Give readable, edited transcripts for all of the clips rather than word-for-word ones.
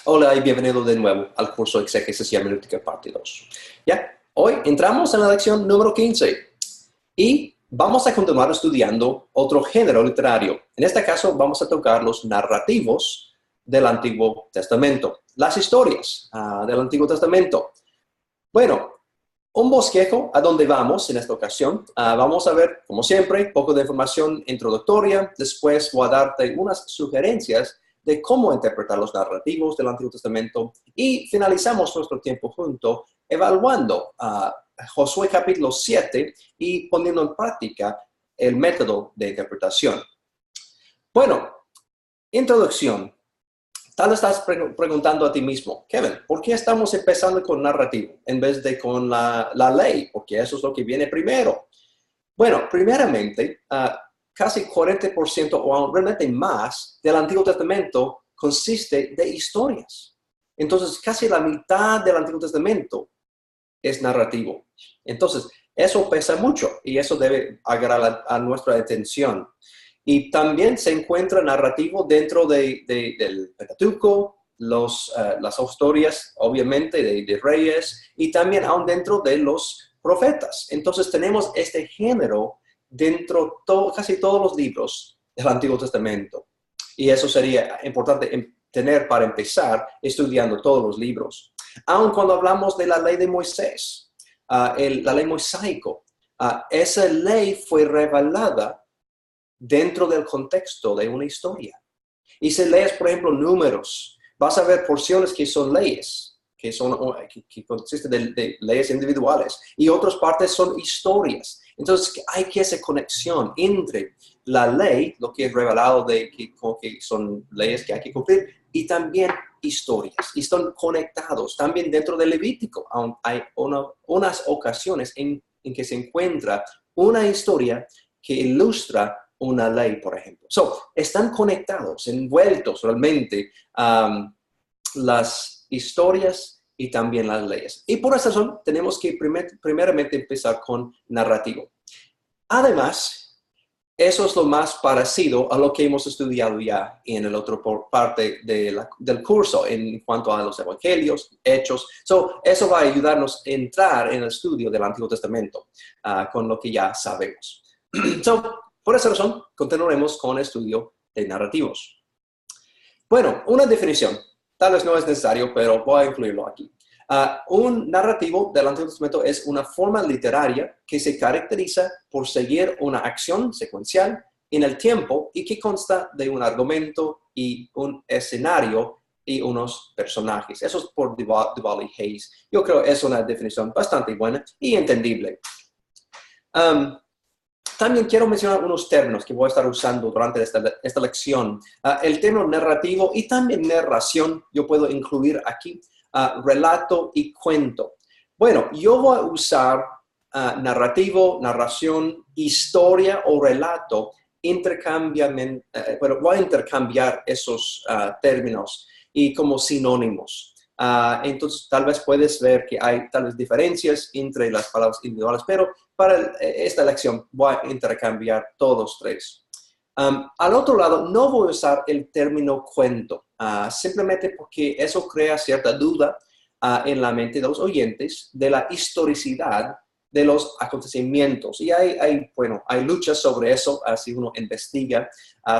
Hola y bienvenido de nuevo al curso Exégesis Hermenéutica parte 2. Ya, hoy entramos en la lección número 15 y vamos a continuar estudiando otro género literario. En este caso vamos a tocar los narrativos del Antiguo Testamento, las historias del Antiguo Testamento. Bueno, un bosquejo a donde vamos en esta ocasión. Vamos a ver, como siempre, un poco de información introductoria. Después voy a darte unas sugerencias de cómo interpretar los narrativos del Antiguo Testamento y finalizamos nuestro tiempo junto evaluando Josué capítulo 7 y poniendo en práctica el método de interpretación. Bueno, introducción. Tal vez estás preguntando a ti mismo, Kevin, ¿por qué estamos empezando con narrativo en vez de con la ley? Porque eso es lo que viene primero. Bueno, primeramente, casi 40% o realmente más del Antiguo Testamento consiste de historias. Entonces, casi la mitad del Antiguo Testamento es narrativo. Entonces, eso pesa mucho y eso debe agarrar a nuestra atención. Y también se encuentra narrativo dentro del Pentateuco, las historias, obviamente, de reyes, y también aún dentro de los profetas. Entonces tenemos este género dentro de casi todos los libros del Antiguo Testamento. Y eso sería importante tener para empezar estudiando todos los libros. Aun cuando hablamos de la ley de Moisés, la ley mosaico, esa ley fue revelada dentro del contexto de una historia. Y si lees, por ejemplo, Números, vas a ver porciones que son leyes, que consisten de leyes individuales, y otras partes son historias. Entonces, hay que hacer conexión entre la ley, lo que es revelado que son leyes que hay que cumplir, y también historias, y están conectados. También dentro del Levítico, hay unas ocasiones en que se encuentra una historia que ilustra una ley, por ejemplo. Están conectados, envueltos realmente las historias y también las leyes. Y por esa razón tenemos que primeramente empezar con narrativo. Además, eso es lo más parecido a lo que hemos estudiado ya en la otra parte del curso en cuanto a los evangelios, hechos. Eso va a ayudarnos a entrar en el estudio del Antiguo Testamento con lo que ya sabemos. Por esa razón, continuaremos con el estudio de narrativos. Bueno, una definición. Tal vez no es necesario, pero voy a incluirlo aquí. Un narrativo del Antiguo Testamento es una forma literaria que se caracteriza por seguir una acción secuencial en el tiempo y que consta de un argumento y un escenario y unos personajes. Eso es por Duval y Hayes. Yo creo que es una definición bastante buena y entendible. También quiero mencionar unos términos que voy a estar usando durante esta lección. El término narrativo y también narración, yo puedo incluir aquí relato y cuento. Bueno, yo voy a usar narrativo, narración, historia o relato, voy a intercambiar esos términos y como sinónimos. Entonces, tal vez puedes ver que hay tal vez diferencias entre las palabras individuales, pero para esta lección voy a intercambiar todos tres. Al otro lado, no voy a usar el término cuento, simplemente porque eso crea cierta duda en la mente de los oyentes de la historicidad de los acontecimientos. Y hay luchas sobre eso, si uno investiga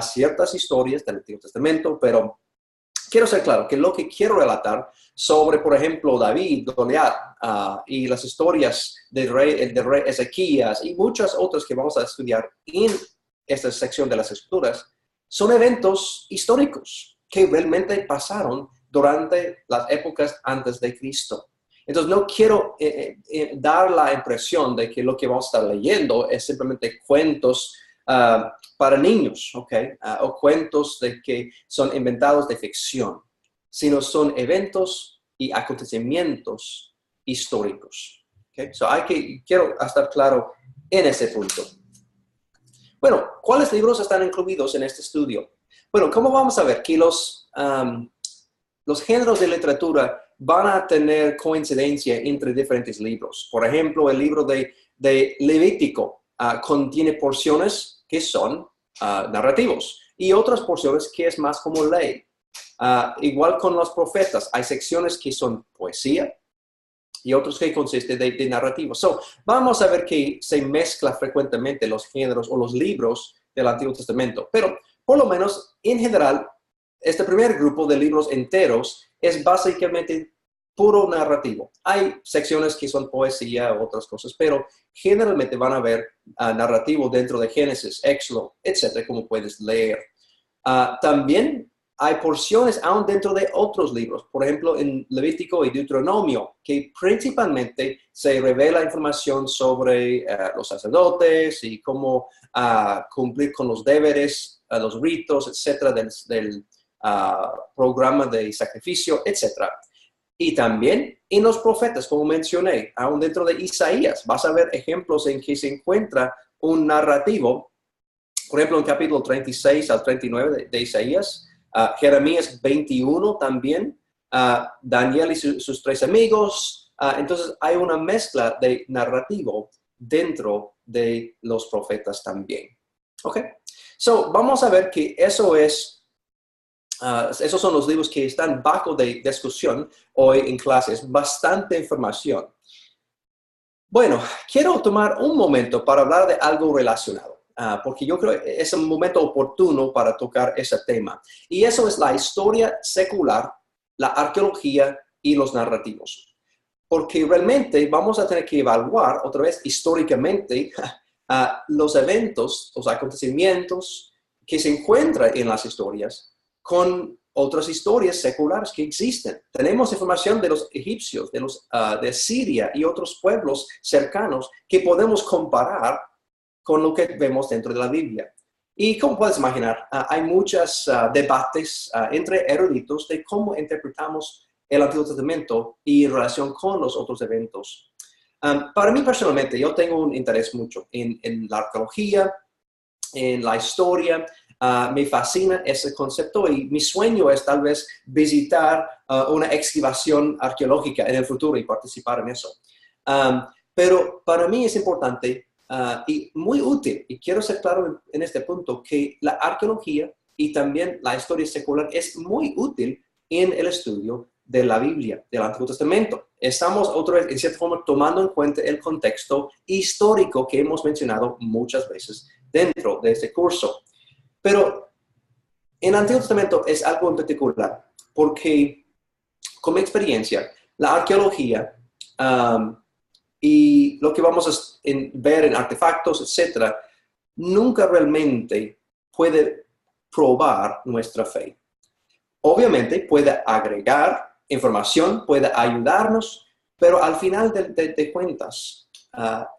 ciertas historias del Antiguo Testamento, pero quiero ser claro que lo que quiero relatar sobre, por ejemplo, David, Goliat, y las historias del rey Ezequías y muchas otras que vamos a estudiar en esta sección de las Escrituras, son eventos históricos que realmente pasaron durante las épocas antes de Cristo. Entonces, no quiero dar la impresión de que lo que vamos a estar leyendo es simplemente cuentos para niños, o cuentos que son inventados de ficción, sino son eventos y acontecimientos históricos. Quiero estar claro en ese punto. Bueno, ¿cuáles libros están incluidos en este estudio? Bueno, ¿cómo vamos a ver que los géneros de literatura van a tener coincidencia entre diferentes libros? Por ejemplo, el libro de Levítico contiene porciones que son narrativos y otras porciones que es más como ley. Igual con los profetas, hay secciones que son poesía y otros que consisten de narrativa. Vamos a ver que se mezcla frecuentemente los géneros o los libros del Antiguo Testamento, pero por lo menos en general, este primer grupo de libros enteros es básicamente puro narrativo. Hay secciones que son poesía o otras cosas, pero generalmente van a ver narrativo dentro de Génesis, Éxodo, etcétera, como puedes leer. También hay porciones aún dentro de otros libros, por ejemplo, en Levítico y Deuteronomio, que principalmente se revela información sobre los sacerdotes y cómo cumplir con los deberes, los ritos, etcétera, del programa de sacrificio, etcétera. Y también en los profetas, como mencioné, aún dentro de Isaías, vas a ver ejemplos en que se encuentra un narrativo, por ejemplo, en capítulo 36 al 39 de Isaías, Jeremías 21 también, Daniel y sus tres amigos. Entonces hay una mezcla de narrativo dentro de los profetas también. Ok, vamos a ver que esos son los libros que están bajo de discusión hoy en clases. Bastante información. Bueno, quiero tomar un momento para hablar de algo relacionado. Porque yo creo que es un momento oportuno para tocar ese tema. Y eso es la historia secular, la arqueología y los narrativos. Porque realmente vamos a tener que evaluar otra vez históricamente los eventos, los acontecimientos que se encuentran en las historias con otras historias seculares que existen. Tenemos información de los egipcios, de Siria y otros pueblos cercanos que podemos comparar con lo que vemos dentro de la Biblia. Y como puedes imaginar, hay muchos debates entre eruditos de cómo interpretamos el Antiguo Testamento y en relación con los otros eventos. Para mí personalmente, yo tengo un interés mucho en la arqueología, en la historia. Me fascina ese concepto y mi sueño es tal vez visitar una excavación arqueológica en el futuro y participar en eso. Pero para mí es importante y muy útil, y quiero ser claro en este punto, que la arqueología y también la historia secular es muy útil en el estudio de la Biblia, del Antiguo Testamento. Estamos otra vez, en cierta forma, tomando en cuenta el contexto histórico que hemos mencionado muchas veces dentro de este curso. Pero en el Antiguo Testamento es algo en particular, porque como experiencia, la arqueología y lo que vamos a ver en artefactos, etcétera, nunca realmente puede probar nuestra fe. Obviamente puede agregar información, puede ayudarnos, pero al final de cuentas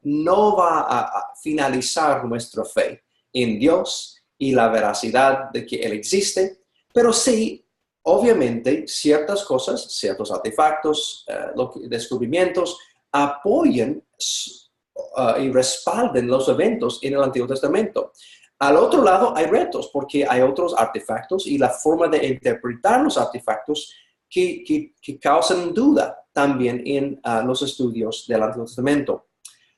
no va a finalizar nuestra fe en Dios y la veracidad de que Él existe, pero sí, obviamente, ciertas cosas, ciertos artefactos, descubrimientos, apoyen y respalden los eventos en el Antiguo Testamento. Al otro lado hay retos porque hay otros artefactos y la forma de interpretar los artefactos que causan duda también en los estudios del Antiguo Testamento.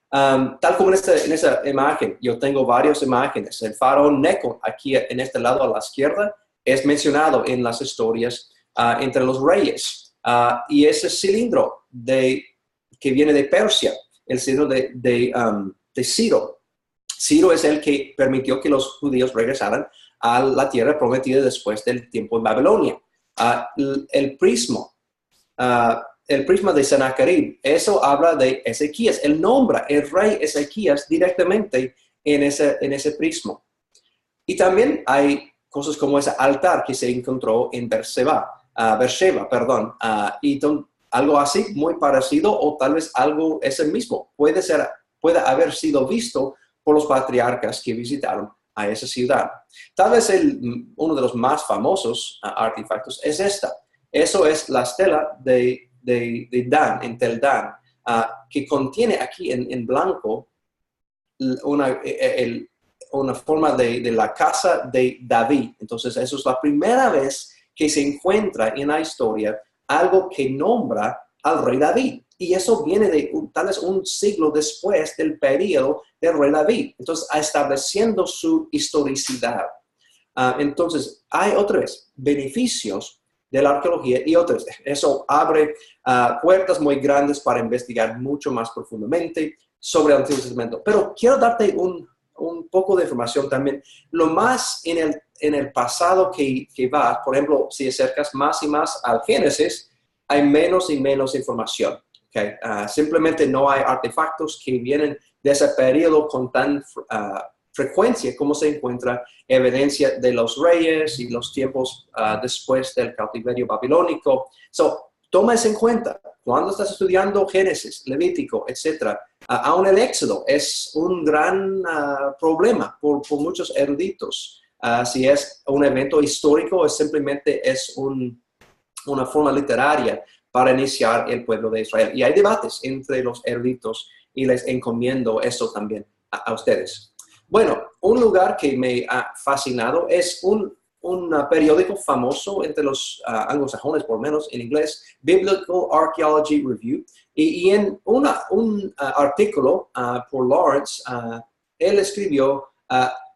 Tal como en esa imagen, yo tengo varias imágenes. El faraón Neco, aquí en este lado a la izquierda, es mencionado en las historias entre los reyes. Y ese cilindro que viene de Persia, el cilindro de Ciro. Ciro es el que permitió que los judíos regresaran a la tierra prometida después del tiempo en Babilonia. El prisma de Sennacherib, eso habla de Ezequías. Él nombra el rey Ezequías directamente en ese prisma. Y también hay cosas como ese altar que se encontró en Beersheba, y algo así muy parecido o tal vez algo ese mismo. Puede haber sido visto por los patriarcas que visitaron a esa ciudad. Tal vez uno de los más famosos artefactos es esta. Eso es la estela de Dan, en Tel Dan, que contiene aquí en blanco una forma de la casa de David. Entonces, eso es la primera vez que se encuentra en la historia algo que nombra al rey David. Y eso viene de tal vez un siglo después del periodo del rey David. Entonces, estableciendo su historicidad. Entonces, hay otra vez beneficios de la arqueología y otras. Eso abre puertas muy grandes para investigar mucho más profundamente sobre el Antiguo Testamento. Pero quiero darte un poco de información también. Lo más en el pasado que va, por ejemplo, si acercas más y más al Génesis, hay menos y menos información. Okay? Simplemente no hay artefactos que vienen de ese periodo con tan frecuencia como se encuentra evidencia de los reyes y los tiempos después del cautiverio babilónico. Toma eso en cuenta. Cuando estás estudiando Génesis, Levítico, etc., aún el Éxodo es un gran problema por muchos eruditos. Si es un evento histórico o simplemente es una forma literaria para iniciar el pueblo de Israel. Y hay debates entre los eruditos y les encomiendo eso también a ustedes. Bueno, un lugar que me ha fascinado es un periódico famoso entre los anglosajones, por lo menos en inglés, Biblical Archaeology Review. Y en un artículo por Lawrence, él escribió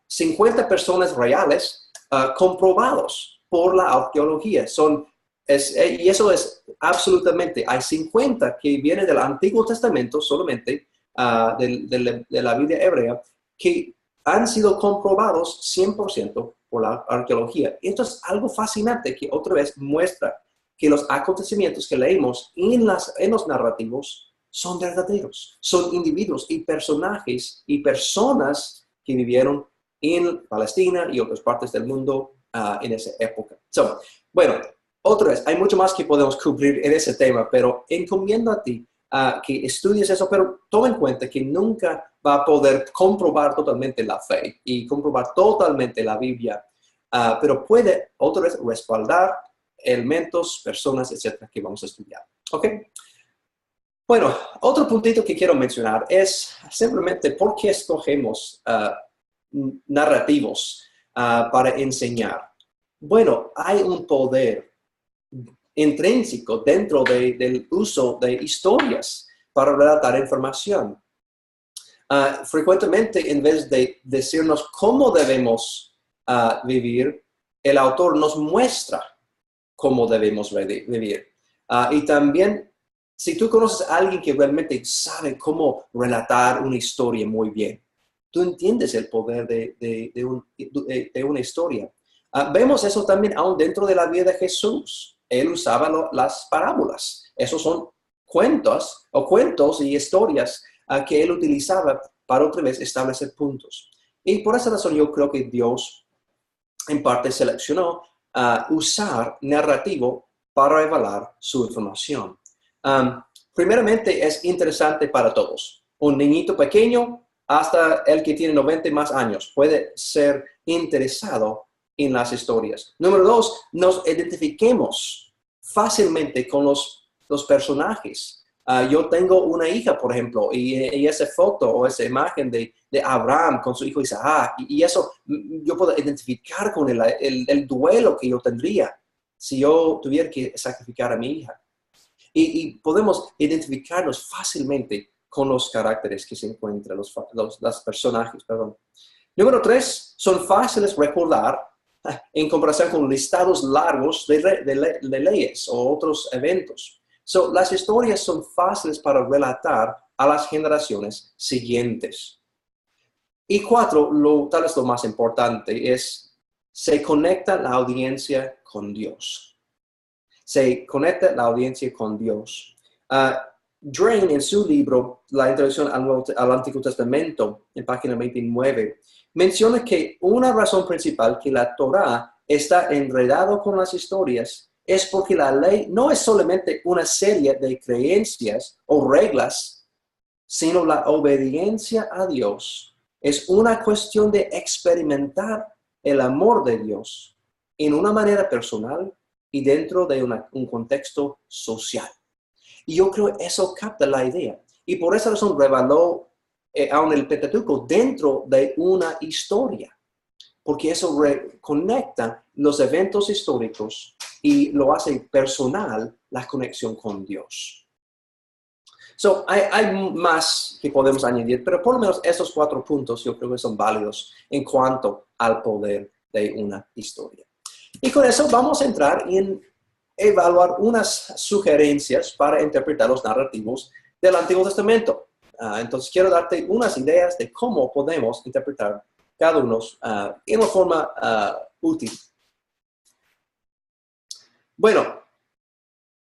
50 personas reales comprobados por la arqueología. Y eso es absolutamente, hay 50 que vienen del Antiguo Testamento solamente, de la Biblia hebrea, que han sido comprobados 100% por la arqueología. Esto es algo fascinante que otra vez muestra que los acontecimientos que leemos en los narrativos son verdaderos, son individuos y personajes y personas que vivieron en Palestina y otras partes del mundo en esa época. Bueno, otra vez, hay mucho más que podemos cubrir en ese tema, pero encomiendo a ti que estudies eso, pero toma en cuenta que nunca va a poder comprobar totalmente la fe y comprobar totalmente la Biblia, pero puede otra vez respaldar elementos, personas, etcétera, que vamos a estudiar. ¿Ok? Bueno, otro puntito que quiero mencionar es simplemente por qué escogemos narrativos para enseñar. Bueno, hay un poder intrínseco dentro del uso de historias para relatar información. Frecuentemente, en vez de decirnos cómo debemos vivir, el autor nos muestra cómo debemos vivir. Y también, si tú conoces a alguien que realmente sabe cómo relatar una historia muy bien, tú entiendes el poder de una historia. Vemos eso también aún dentro de la vida de Jesús. Él usaba las parábolas. Esos son cuentos y historias que él utilizaba para otra vez establecer puntos. Y por esa razón yo creo que Dios en parte seleccionó usar narrativo para revelar su información. Primeramente es interesante para todos. Un niñito pequeño hasta el que tiene 90 más años puede ser interesado en las historias. Número 2, nos identifiquemos fácilmente con los personajes. Yo tengo una hija, por ejemplo, y esa foto o esa imagen de Abraham con su hijo Isaac, y eso yo puedo identificar con el duelo que yo tendría si yo tuviera que sacrificar a mi hija. Y podemos identificarnos fácilmente con los caracteres que se encuentran, los personajes, perdón. Número 3, son fáciles recordar en comparación con listados largos de leyes o otros eventos. Las historias son fáciles para relatar a las generaciones siguientes. Y 4, tal vez lo más importante, se conecta la audiencia con Dios. Se conecta la audiencia con Dios. Drain, en su libro, La Introducción al Antiguo Testamento, en página 29, menciona que una razón principal que la Torá está enredado con las historias es porque la ley no es solamente una serie de creencias o reglas, sino la obediencia a Dios es una cuestión de experimentar el amor de Dios en una manera personal y dentro de un contexto social. Y yo creo que eso capta la idea. Y por esa razón reveló aún el Pentateuco dentro de una historia. Porque eso conecta los eventos históricos y lo hace personal la conexión con Dios. Hay más que podemos añadir, pero por lo menos esos 4 puntos yo creo que son válidos en cuanto al poder de una historia. Y con eso vamos a entrar en evaluar unas sugerencias para interpretar los narrativos del Antiguo Testamento. Entonces, quiero darte unas ideas de cómo podemos interpretar cada uno en una forma útil. Bueno,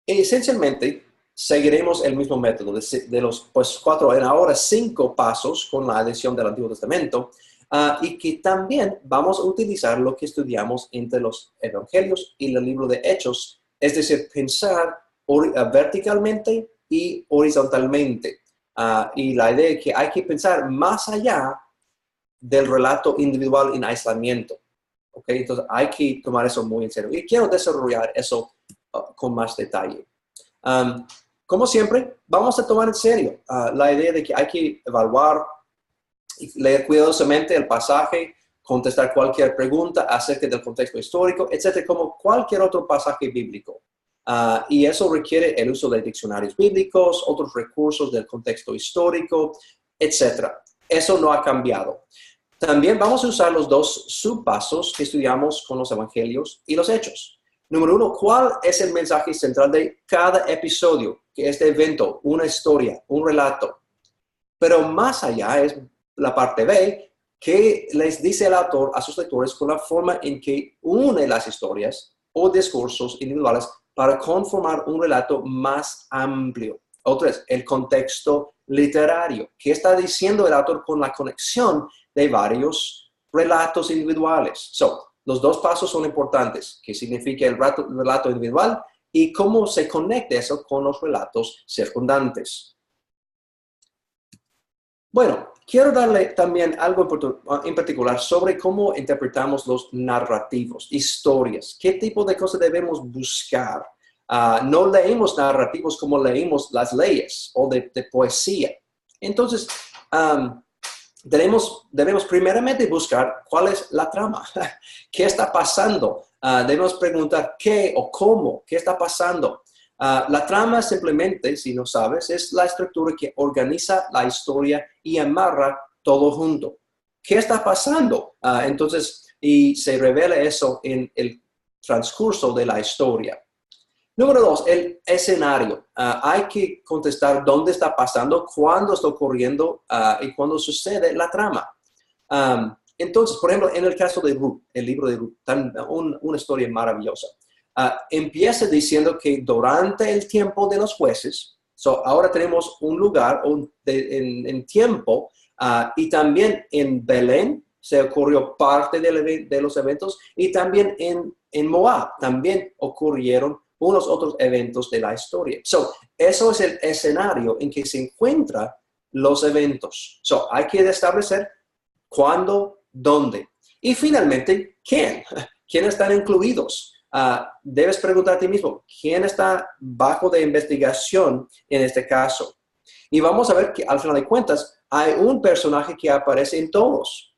esencialmente, seguiremos el mismo método de los ahora 5 pasos con la edición del Antiguo Testamento, y que también vamos a utilizar lo que estudiamos entre los Evangelios y el libro de Hechos, es decir, pensar verticalmente y horizontalmente. Y la idea es que hay que pensar más allá del relato individual en aislamiento. ¿Okay? Entonces hay que tomar eso muy en serio. Y quiero desarrollar eso con más detalle. Como siempre, vamos a tomar en serio la idea de que hay que evaluar y leer cuidadosamente el pasaje, contestar cualquier pregunta acerca del contexto histórico, etcétera, como cualquier otro pasaje bíblico. Y eso requiere el uso de diccionarios bíblicos, otros recursos del contexto histórico, etcétera. Eso no ha cambiado. También vamos a usar los 2 subpasos que estudiamos con los Evangelios y los Hechos. Número 1, ¿cuál es el mensaje central de cada episodio? Que este evento, una historia, un relato. Pero más allá es la parte B, que les dice el autor a sus lectores con la forma en que une las historias o discursos individuales para conformar un relato más amplio. Otra vez, el contexto literario. ¿Qué está diciendo el autor con la conexión de varios relatos individuales? Los 2 pasos son importantes. ¿Qué significa el relato individual? Y cómo se conecta eso con los relatos circundantes. Bueno, quiero darle también algo en particular sobre cómo interpretamos los narrativos, historias. ¿Qué tipo de cosas debemos buscar? No leemos narrativos como leemos las leyes o de poesía. Entonces, debemos primeramente buscar cuál es la trama, qué está pasando. Debemos preguntar qué o cómo, qué está pasando. La trama simplemente, si no sabes, es la estructura que organiza la historia y amarra todo junto. ¿Qué está pasando? Entonces, y se revela eso en el transcurso de la historia. Número 2, el escenario. Hay que contestar dónde está pasando, cuándo está ocurriendo y cuándo sucede la trama. Entonces, por ejemplo, en el caso de Ruth, el libro de Ruth, una historia maravillosa. Empieza diciendo que durante el tiempo de los jueces, ahora tenemos un lugar en tiempo, y también en Belén se ocurrió parte de los eventos, y también en Moab también ocurrieron unos otros eventos de la historia. Eso es el escenario en que se encuentran los eventos. Hay que establecer cuándo, dónde. Y finalmente, ¿quién? ¿Quiénes están incluidos? Debes preguntar a ti mismo, ¿quién está bajo de investigación en este caso? Y vamos a ver que al final de cuentas hay un personaje que aparece en todos,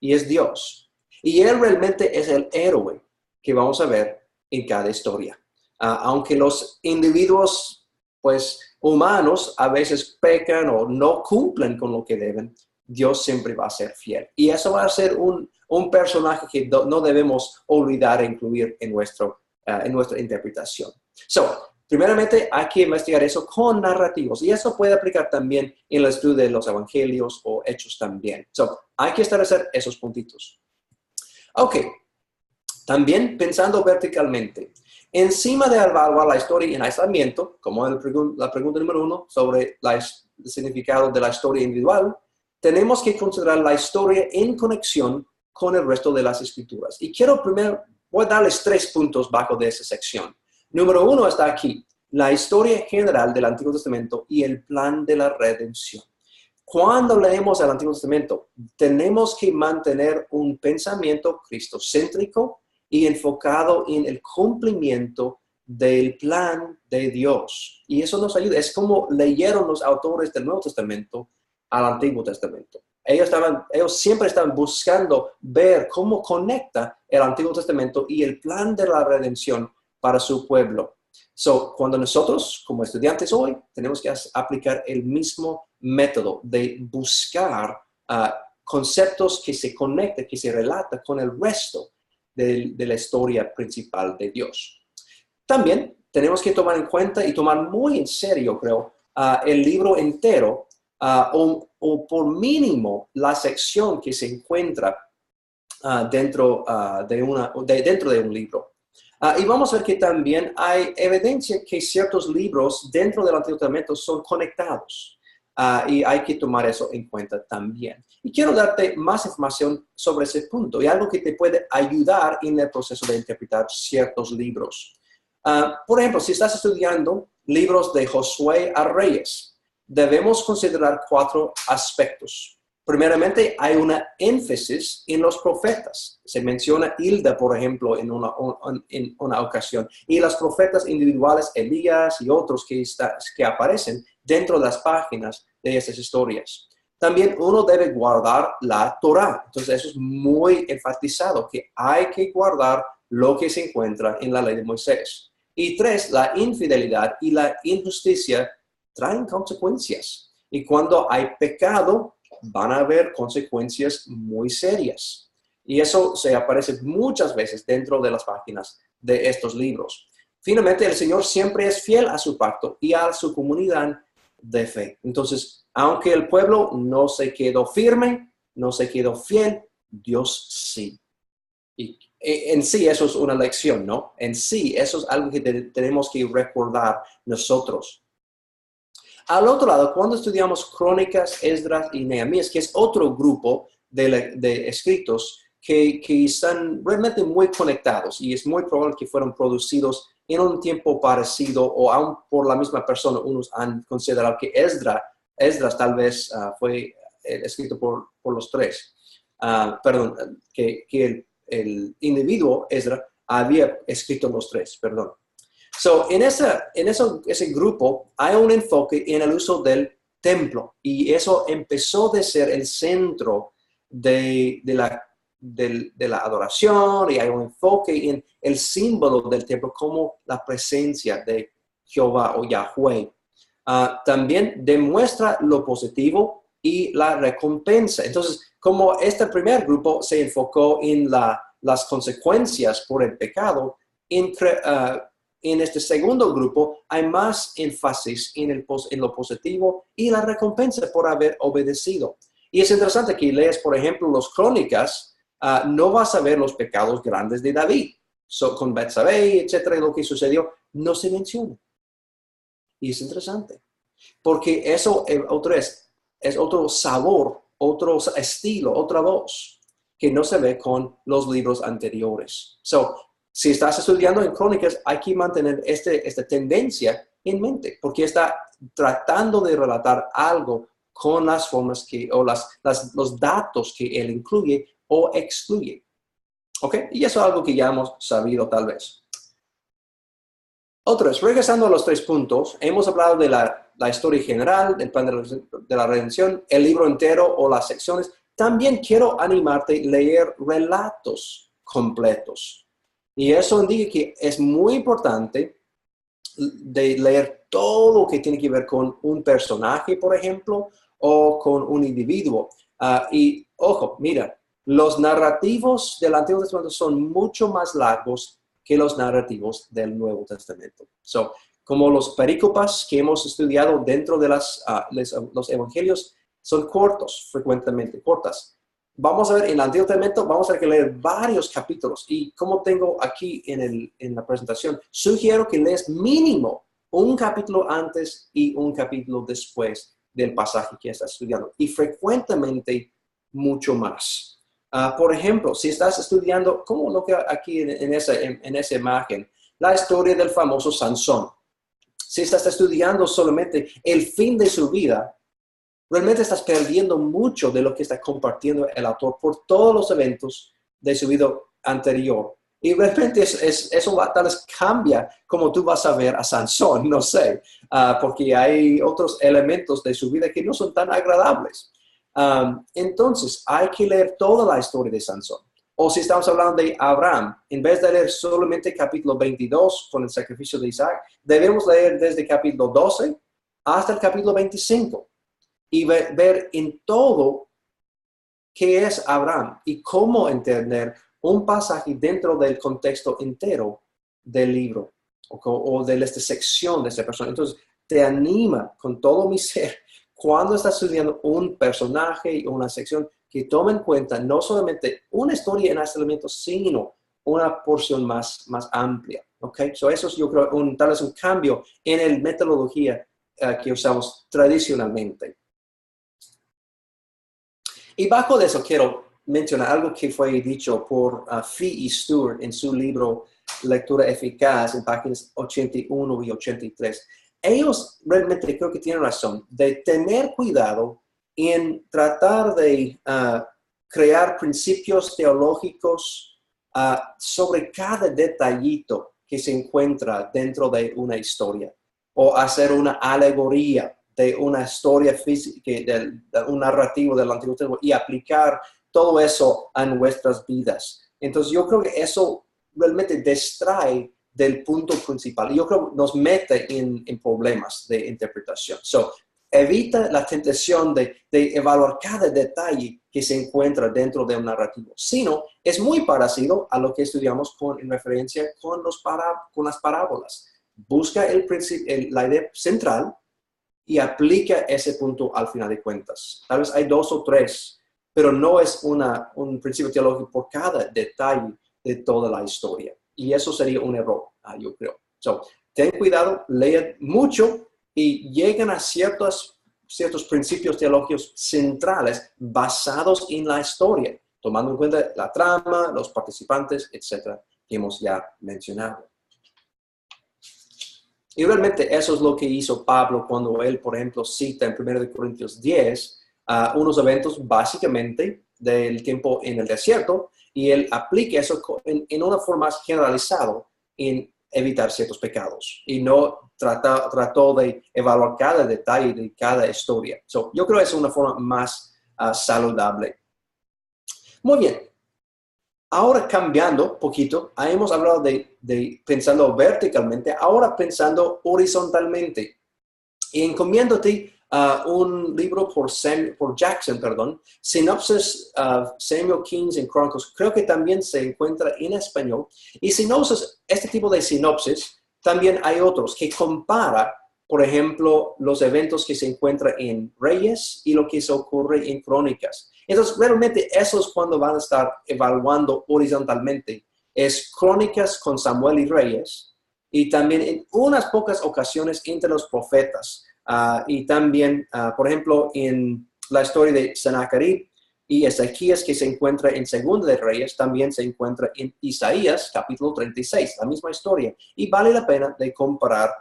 y es Dios. Y Él realmente es el héroe que vamos a ver en cada historia. Aunque los individuos, pues, humanos a veces pecan o no cumplen con lo que deben, Dios siempre va a ser fiel. Y eso va a ser un personaje que no debemos olvidar e incluir en nuestra interpretación. Primeramente, hay que investigar eso con narrativos. Y eso puede aplicar también en el estudio de los evangelios o hechos también. Hay que establecer esos puntitos. Ok. También pensando verticalmente. Encima de evaluar la historia en aislamiento, como la pregunta número 1 sobre el significado de la historia individual, tenemos que considerar la historia en conexión con el resto de las escrituras. Y voy a darles 3 puntos bajo de esa sección. Número 1 está aquí, la historia general del Antiguo Testamento y el plan de la redención. Cuando leemos el Antiguo Testamento, tenemos que mantener un pensamiento cristocéntrico y enfocado en el cumplimiento del plan de Dios. Y eso nos ayuda. Es como leyeron los autores del Nuevo Testamento al Antiguo Testamento. Ellos siempre están buscando ver cómo conecta el Antiguo Testamento y el plan de la redención para su pueblo. Cuando nosotros, como estudiantes hoy, tenemos que aplicar el mismo método de buscar conceptos que se conecten, que se relatan con el resto de la historia principal de Dios. También tenemos que tomar en cuenta y tomar muy en serio, creo, el libro entero o por mínimo la sección que se encuentra dentro de un libro. Y vamos a ver que también hay evidencia que ciertos libros dentro del Antiguo Testamento son conectados. Y hay que tomar eso en cuenta también. Y quiero darte más información sobre ese punto y algo que te puede ayudar en el proceso de interpretar ciertos libros. Por ejemplo, si estás estudiando libros de Josué a Reyes, debemos considerar 4 aspectos. Primeramente, hay una énfasis en los profetas. Se menciona Hilda, por ejemplo, en una ocasión. Y los profetas individuales, Elías y otros que aparecen dentro de las páginas de esas historias. También uno debe guardar la Torá. Entonces, eso es muy enfatizado, que hay que guardar lo que se encuentra en la ley de Moisés. Y 3, la infidelidad y la injusticia traen consecuencias. Y cuando hay pecado, van a haber consecuencias muy serias. Y eso se aparece muchas veces dentro de las páginas de estos libros. Finalmente, el Señor siempre es fiel a su pacto y a su comunidad de fe. Entonces, aunque el pueblo no se quedó firme, no se quedó fiel, Dios sí. Y en sí eso es una lección, ¿no? En sí eso es algo que tenemos que recordar nosotros. Al otro lado, cuando estudiamos Crónicas, Esdras y Nehemías, que es otro grupo de escritos que están realmente muy conectados y es muy probable que fueron producidos en un tiempo parecido o aún por la misma persona. Unos han considerado que Esdras tal vez fue escrito por los tres. Que el individuo Esdras había escrito los tres, perdón. So, en ese grupo hay un enfoque en el uso del templo y eso empezó de ser el centro de la adoración y hay un enfoque en el símbolo del templo como la presencia de Jehová o Yahweh. También demuestra lo positivo y la recompensa. Entonces, como este primer grupo se enfocó en las consecuencias por el pecado, en este segundo grupo hay más énfasis en lo positivo y la recompensa por haber obedecido. Y es interesante que lees, por ejemplo, los Crónicas, no vas a ver los pecados grandes de David. Con Betsabé, etcétera, lo que sucedió, no se menciona. Y es interesante, porque eso es otro sabor, otro estilo, otra voz, que no se ve con los libros anteriores. Si estás estudiando en Crónicas, hay que mantener esta tendencia en mente, porque está tratando de relatar algo con las formas o los datos que él incluye o excluye. ¿Ok? Y eso es algo que ya hemos sabido tal vez. Otra vez, regresando a los 3 puntos, hemos hablado de la historia general, del plan de la redención, el libro entero o las secciones. También quiero animarte a leer relatos completos. Y eso indica que es muy importante de leer todo lo que tiene que ver con un personaje, por ejemplo, o con un individuo. Y ojo, mira, los narrativos del Antiguo Testamento son mucho más largos que los narrativos del Nuevo Testamento. Como los perícopas que hemos estudiado dentro de los evangelios, son cortos, frecuentemente cortas. Vamos a ver, en el Antiguo Testamento vamos a tener que leer varios capítulos y como tengo aquí en la presentación, sugiero que lees mínimo un capítulo antes y un capítulo después del pasaje que estás estudiando y frecuentemente mucho más. Por ejemplo, si estás estudiando, como lo que aquí en esa imagen, la historia del famoso Sansón. Si estás estudiando solamente el fin de su vida, realmente estás perdiendo mucho de lo que está compartiendo el autor por todos los eventos de su vida anterior. Y realmente eso tal vez cambia como tú vas a ver a Sansón, no sé, porque hay otros elementos de su vida que no son tan agradables. Entonces, hay que leer toda la historia de Sansón. O si estamos hablando de Abraham, en vez de leer solamente capítulo 22 con el sacrificio de Isaac, debemos leer desde capítulo 12 hasta el capítulo 25. Y ver en todo qué es Abraham y cómo entender un pasaje dentro del contexto entero del libro. o de esta sección de esta persona. Entonces, te anima con todo mi ser, cuando estás estudiando un personaje o una sección, que tome en cuenta no solamente una historia en este elemento, sino una porción más amplia. ¿Okay? So eso es, yo creo, tal vez un cambio en la metodología que usamos tradicionalmente. Y bajo de eso quiero mencionar algo que fue dicho por Fee y Stewart en su libro Lectura Eficaz, en páginas 81 y 83. Ellos realmente creo que tienen razón de tener cuidado en tratar de crear principios teológicos sobre cada detallito que se encuentra dentro de una historia, o hacer una alegoría de una historia física, de un narrativo del Antiguo Testamento, y aplicar todo eso a nuestras vidas. Entonces yo creo que eso realmente distrae del punto principal. Yo creo que nos mete en problemas de interpretación. So, evita la tentación de evaluar cada detalle que se encuentra dentro de un narrativo, sino es muy parecido a lo que estudiamos en referencia con las parábolas. Busca la idea central y aplica ese punto al final de cuentas. Tal vez hay 2 o 3, pero no es un principio teológico por cada detalle de toda la historia. Y eso sería un error, yo creo. So, ten cuidado, lea mucho y lleguen a ciertos principios teológicos centrales basados en la historia, tomando en cuenta la trama, los participantes, etcétera, que hemos ya mencionado. Y realmente eso es lo que hizo Pablo cuando él, por ejemplo, cita en 1 Corintios 10 unos eventos básicamente del tiempo en el desierto, y él aplica eso en una forma más generalizada en evitar ciertos pecados y no trató de evaluar cada detalle de cada historia. So, yo creo que es una forma más saludable. Muy bien. Ahora cambiando un poquito, hemos hablado de pensando verticalmente, ahora pensando horizontalmente. Y encomiéndote un libro por Jackson, Sinopsis Samuel Kings and Chronicles, creo que también se encuentra en español. Y si no usas este tipo de sinopsis, también hay otros que compara, por ejemplo, los eventos que se encuentran en Reyes y lo que se ocurre en Crónicas. Entonces, realmente eso es cuando van a estar evaluando horizontalmente. Es Crónicas con Samuel y Reyes, y también en unas pocas ocasiones entre los profetas. Y también, por ejemplo, en la historia de Sennacherib y Ezequías, que se encuentra en Segunda de Reyes, también se encuentra en Isaías, capítulo 36, la misma historia. Y vale la pena de comparar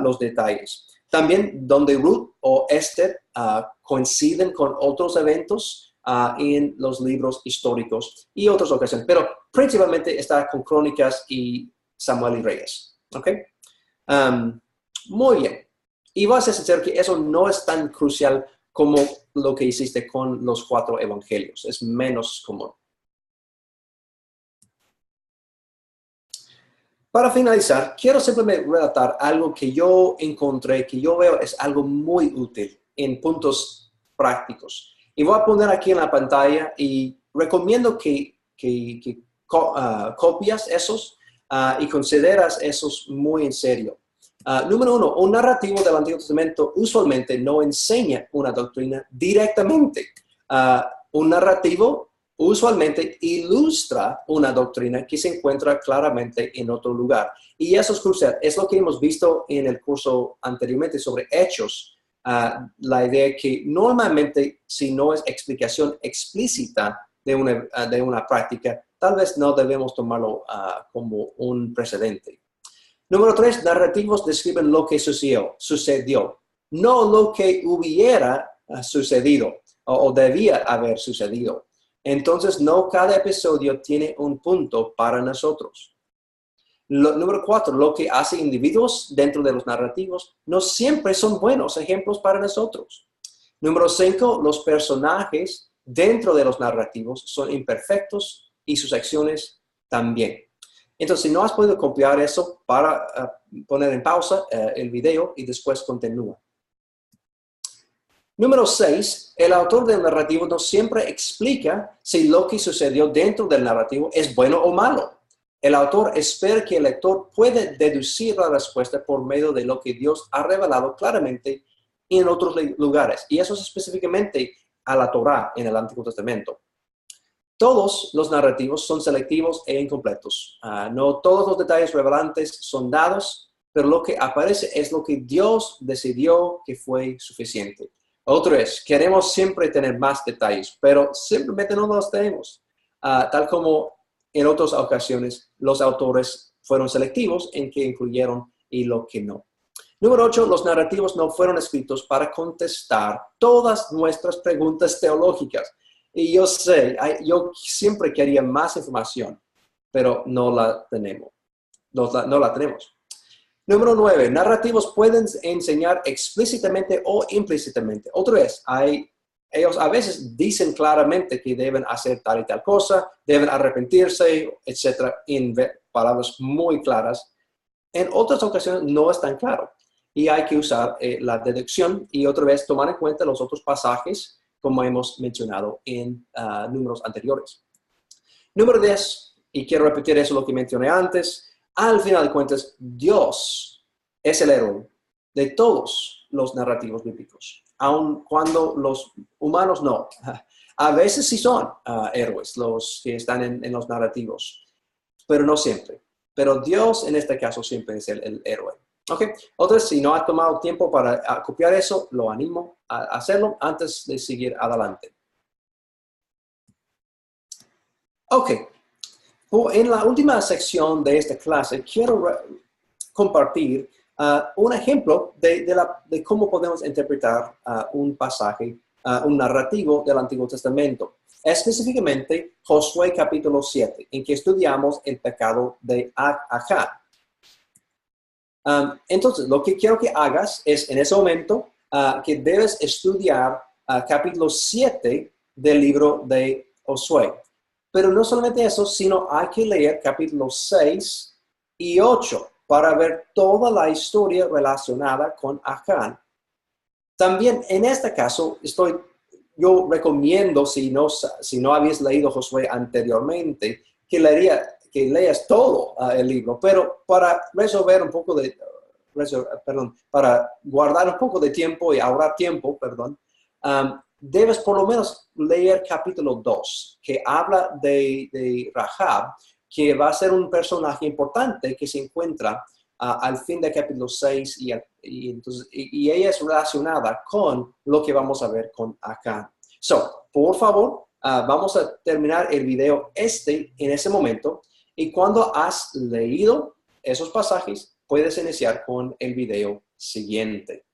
los detalles. También donde Ruth o Esther coinciden con otros eventos en los libros históricos y otras ocasiones. Pero principalmente está con Crónicas y Samuel y Reyes. ¿Ok? Muy bien. Y vas a ser que eso no es tan crucial como lo que hiciste con los 4 evangelios. Es menos común. Para finalizar, quiero simplemente relatar algo que yo encontré, que yo veo es algo muy útil en puntos prácticos. Y voy a poner aquí en la pantalla y recomiendo que copias esos y consideras esos muy en serio. Número 1, un narrativo del Antiguo Testamento usualmente no enseña una doctrina directamente. Un narrativo usualmente ilustra una doctrina que se encuentra claramente en otro lugar. Y eso es crucial. Es lo que hemos visto en el curso anteriormente sobre Hechos. La idea que normalmente, si no es explicación explícita de una práctica, tal vez no debemos tomarlo como un precedente. Número 3, narrativos describen lo que sucedió, no lo que hubiera sucedido o debía haber sucedido. Entonces, no cada episodio tiene un punto para nosotros. Número 4, lo que hace individuos dentro de los narrativos no siempre son buenos ejemplos para nosotros. Número 5, los personajes dentro de los narrativos son imperfectos y sus acciones también. Entonces, si no has podido copiar eso, para poner en pausa el video y después continúa. Número 6, el autor del narrativo no siempre explica si lo que sucedió dentro del narrativo es bueno o malo. El autor espera que el lector pueda deducir la respuesta por medio de lo que Dios ha revelado claramente en otros lugares. Y eso es específicamente a la Torá en el Antiguo Testamento. Todos los narrativos son selectivos e incompletos. No todos los detalles revelantes son dados, pero lo que aparece es lo que Dios decidió que fue suficiente. Otro es, queremos siempre tener más detalles, pero simplemente no los tenemos. Tal como en otras ocasiones, los autores fueron selectivos en qué incluyeron y lo que no. Número 8, los narrativos no fueron escritos para contestar todas nuestras preguntas teológicas. Y yo sé, yo siempre quería más información, pero no la tenemos. No la tenemos. Número 9, narrativos pueden enseñar explícitamente o implícitamente. Otra vez, ellos a veces dicen claramente que deben hacer tal y tal cosa, deben arrepentirse, etc., en palabras muy claras. En otras ocasiones no es tan claro y hay que usar la deducción y otra vez tomar en cuenta los otros pasajes como hemos mencionado en números anteriores. Número 10, y quiero repetir eso lo que mencioné antes, al final de cuentas, Dios es el héroe de todos los narrativos bíblicos, aun cuando los humanos no. A veces sí son héroes los que están en los narrativos, pero no siempre. Pero Dios en este caso siempre es el héroe. ¿Ok? Otra, si no ha tomado tiempo para copiar eso, lo animo a hacerlo antes de seguir adelante. Ok. En la última sección de esta clase, quiero compartir un ejemplo de cómo podemos interpretar un pasaje, un narrativo del Antiguo Testamento. Específicamente, Josué capítulo 7, en que estudiamos el pecado de Acán. Entonces, lo que quiero que hagas es, en ese momento, que debes estudiar capítulo 7 del libro de Josué. Pero no solamente eso, sino hay que leer capítulos 6 y 8 para ver toda la historia relacionada con Acán. También en este caso, yo recomiendo, si no habías leído Josué anteriormente, que leas todo el libro, pero para para guardar un poco de tiempo y ahorrar tiempo, debes por lo menos leer capítulo 2, que habla de Rahab, que va a ser un personaje importante que se encuentra al fin del capítulo 6 y ella es relacionada con lo que vamos a ver con Acán. Por favor, vamos a terminar el video en ese momento y cuando has leído esos pasajes, puedes iniciar con el video siguiente.